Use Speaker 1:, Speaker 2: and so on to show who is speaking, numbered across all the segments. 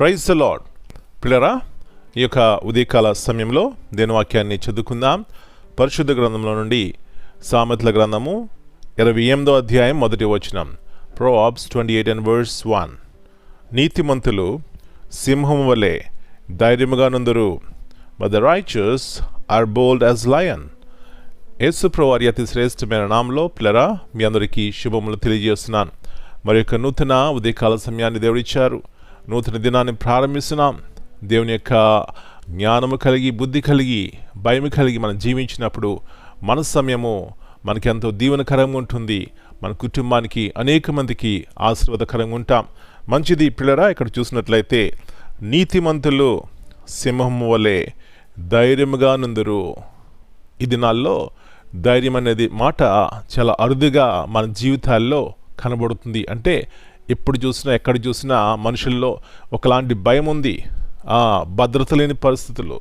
Speaker 1: Praise the lord. పిల్లరా, ఈ యొక్క ఉదయకాల సమయంలో దేని వాక్యాన్ని చదువుకుందాం. పరిశుద్ధ గ్రంథంలో నుండి సామెతల గ్రంథము 28వ అధ్యాయం 1వ వచనం. Proverbs 28:1. నీతిమంతులు సింహము వలె ధైర్యముగా నుందురు, but the righteous are bold as lion. యేసు ప్రభువారి అతి శ్రేష్టమైన నామంలో పిల్లరా మీ అందరికీ శుభములు తెలియజేస్తున్నాను. మరి యొక్క నూతన ఉదయకాల సమయాన్ని దేవుడిచ్చారు. నూతన దినాన్ని ప్రారంభిస్తున్నాం. దేవుని యొక్క జ్ఞానము కలిగి, బుద్ధి కలిగి, భయం కలిగి మనం జీవించినప్పుడు మన సమయము మనకి ఎంతో దీవెనకరంగా ఉంటుంది. మన కుటుంబానికి, అనేక మందికి ఆశీర్వాదకరంగా ఉంటాం. మంచిది పిల్లరా. ఇక్కడ చూసినట్లయితే నీతిమంతులు సింహము వలె ధైర్యముగా నుందురు. ఈ దినాల్లో ధైర్యం అనేది మాట చాలా అరుదుగా మన జీవితాల్లో కనబడుతుంది. అంటే ఎప్పుడు చూసినా, ఎక్కడ చూసినా మనుషుల్లో ఒకలాంటి భయం ఉంది. భద్రత లేని పరిస్థితులు,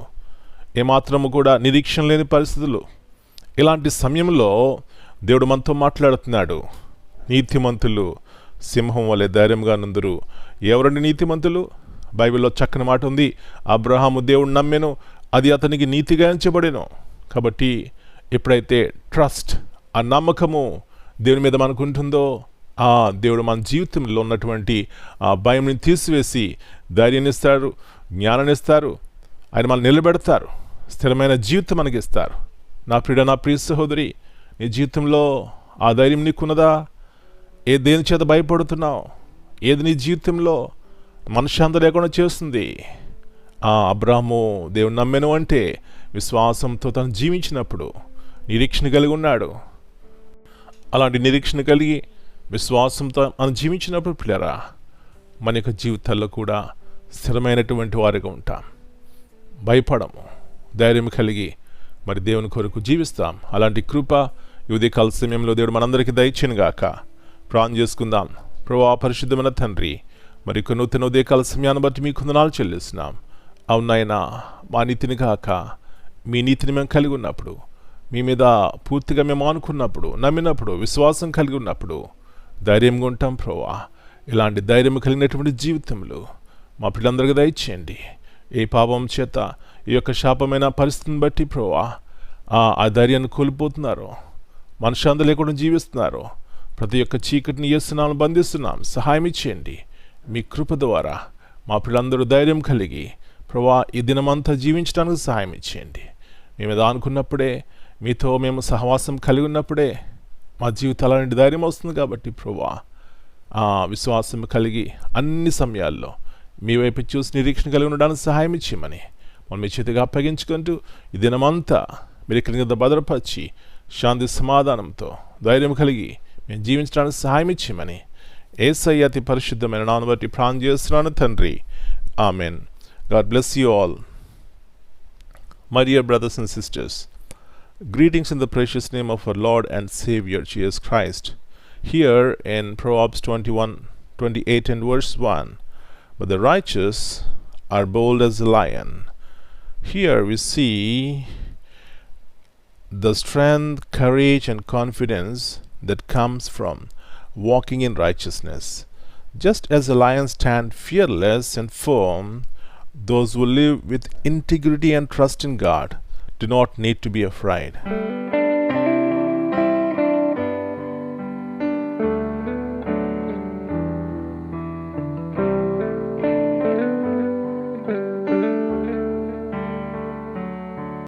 Speaker 1: ఏమాత్రము కూడా నిరీక్షణ లేని పరిస్థితులు. ఇలాంటి సమయంలో దేవుడు మనతో మాట్లాడుతున్నాడు. నీతిమంతులు సింహం వలె ధైర్యంగా నుందురు. ఎవరండి నీతిమంతులు? బైబిల్లో చక్కని మాట ఉంది. అబ్రహాము దేవుడు నమ్మెను, అది అతనికి నీతిగా ఎంచబడెను. కాబట్టి ఎప్పుడైతే ట్రస్ట్, ఆ నమ్మకము దేవుని మీద మనకు ఉంటుందో, దేవుడు మన జీవితంలో ఉన్నటువంటి ఆ భయంని తీసివేసి ధైర్యాన్ని ఇస్తారు, జ్ఞానాన్ని ఇస్తారు. ఆయన మనల్ని నిలబెడతారు, స్థిరమైన జీవితం మనకి ఇస్తారు. నా ప్రియ సహోదరి, నీ జీవితంలో ఆ ధైర్యం నీకున్నదా? దేని చేత భయపడుతున్నావు? ఏది నీ జీవితంలో మనశ్శాంతి లేకుండా చేస్తుంది? అబ్రాహాము దేవుని నమ్మెను అంటే విశ్వాసంతో తను జీవించినప్పుడు నిరీక్షణ కలిగి ఉన్నాడు. అలాంటి నిరీక్షణ కలిగి విశ్వాసంతో మనం జీవించినప్పుడు పిల్లరా మన యొక్క జీవితాల్లో కూడా స్థిరమైనటువంటి వారిగా ఉంటాం. భయపడము, ధైర్యం కలిగి మరి దేవుని కొరకు జీవిస్తాం. అలాంటి కృప ఈ ఉదయకాల సమయంలో దేవుడు మనందరికీ దయచేయను గాక. ప్రార్థన చేసుకుందాం. ప్రభువా, పరిశుద్ధమైన తండ్రి, మరి నూతన ఉదయకాల సమయాన్ని బట్టి మీకు వందనాలు చెల్లిస్తున్నాం. అవునాయనా, మా నీతిని కాక మీ నీతిని మేము కలిగి ఉన్నప్పుడు, మీ మీద పూర్తిగా మేము ఆనుకున్నప్పుడు, నమ్మినప్పుడు, విశ్వాసం కలిగి ఉన్నప్పుడు ధైర్యంగా ఉంటాం. ప్రభువా, ఇలాంటి ధైర్యం కలిగినటువంటి జీవితంలో మా పిల్లలందరికీ దయచేయండి. ఏ పాపం చేత ఈ యొక్క శాపమైన పరిస్థితిని బట్టి ప్రభువా ఆ ధైర్యాన్ని కోల్పోతున్నారో, మనశ్శాంతి లేకుండా జీవిస్తున్నారో, ప్రతి ఒక్క చీకటిని చేస్తున్నాం, బంధిస్తున్నాం. సహాయం ఇచ్చేయండి. మీ కృప ద్వారా మా పిల్లలందరూ ధైర్యం కలిగి ప్రభువా ఈ దినమంతా జీవించడానికి సహాయం ఇచ్చేయండి. మేము ఏదో అనుకున్నప్పుడే, మీతో మేము సహవాసం కలిగి ఉన్నప్పుడే మా జీవితాలన్నింటి ధైర్యం వస్తుంది. కాబట్టి ప్రభువా విశ్వాసం కలిగి అన్ని సమయాల్లో మీ వైపు చూసి నిరీక్షణ కలిగి ఉండడానికి సహాయం ఇచ్చేయమని మనం మీ చేతిగా అప్పగించుకుంటూ ఈ దినమంతా మీరు ఇక్కడి మీద భద్రపరిచి శాంతి సమాధానంతో ధైర్యం కలిగి మేము జీవించడానికి సహాయం ఇచ్చేయమని యేసయ్య అతి పరిశుద్ధమైన నామమును బట్టి ప్రార్థన చేస్తున్నాను తండ్రి. Amen. God bless you all. My dear brothers and sisters, greetings in the precious name of our Lord and Savior Jesus Christ. Here in Proverbs 28 and verse 1, but the righteous are bold as a lion. Here we see the strength, courage and confidence that comes from walking in righteousness. Just as a lion stands fearless and firm, those who live with integrity and trust in God do not need to be afraid.